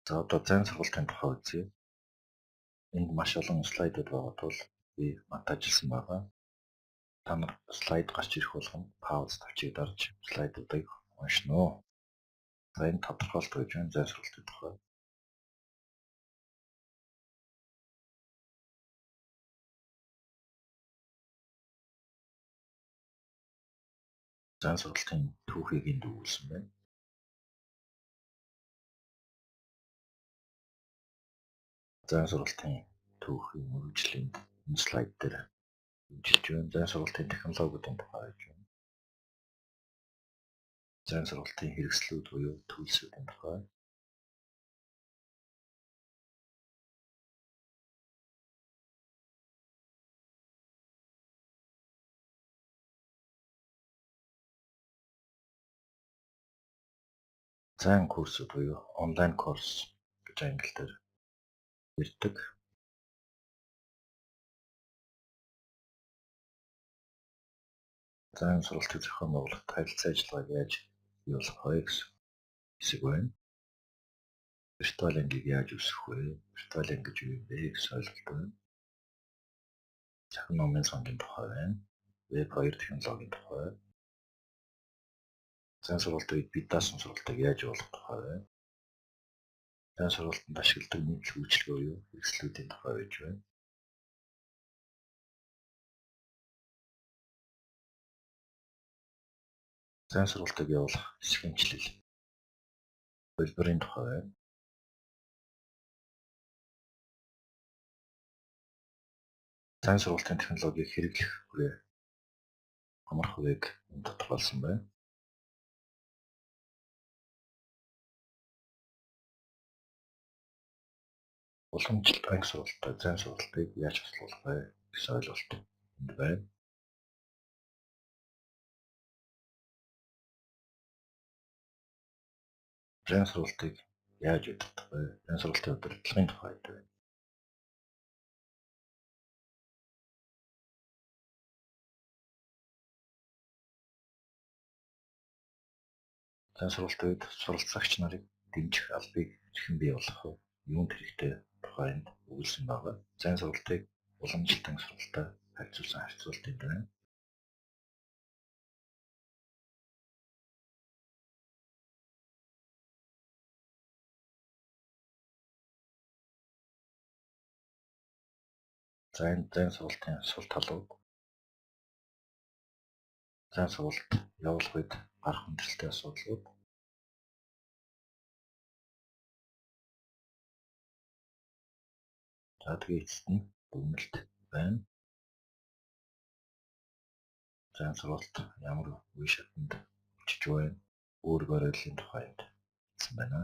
За одоо зайн сургалтын тухай үзье. Энд маш олон слайдууд байгаа тул би монтажлсан байгаа. Та нар слайд гарч ирэх болгоно пауз тавьчийг дарж слайдуудыг уншина уу. За энэ тодорхойлт гэж байна зайн сургалтын тухай. Зайн сургалтын түүхийг энд өгүүлсэн байна. Зайн сургалтын түүхийн үргэлжлэнд энэ слайд дээр үйлчилж байна. Зайн сургалтын технологиудын тухай гэж байна. Зайн сургалтын хэрэгслүүд буюу төлсүүдийн тухай. Зайн курсууд буюу онлайн курс гэж англиар ярьдаг. Зайн сургалтыг зохион байгуулах харилцаа ажиллагааг яаж бий болгох вэ гэсэн хэсэг байна. Виртуал ангийг яаж үүсгэх вэ? Виртуал анги гэж юу юм бэ гэсэн ойлголт байна. Цахим номын сонгийн тухай байна. Веб 2 технологийн тухай. Зайн сургалтын үед бид даасан сургалтыг яаж явуулах тухай байна. Зайн сургалтанд ашигладаг нийтлэг үйлчилгээ буюу хэрэгслүүдийн тухай байж байна. Зайн сургалтыг явуулах хэсгэмчлэл хэлбэрийн тухай байна. Зайн сургалтын технологиг хэрэглэх хүрээ амар хувийг тодорхойлсон байна. Уламжлалт анги сургалтад зайн сургалтыг яаж хослуулах вэ гэсэн ойлголт энд байна. Зайн сургалтыг яаж удирдах вэ? Зайн сургалтын удирдлагын тухай байна. Зайн сургалтын үед суралцагч нарыг дэмжих албыг хэрхэн бий болгох вэ? Юунд хэрэгтэй тухайд өгүүлсэн байгаа. Зайн сургалтыг уламжлалт анги сургалтад харьцуулсан харьцуулт энэ байна. Зайн сургалтын сул талууд. Зайн сургалт явуулах үед гарах хүндрэлтэй асуудлууд. За тэгээ эцэст нь дүгнэлт байна. Зайн сургалт ямар үе шатанд очиж байна? Үүрэг бариллын тухайд хэлсэн байна.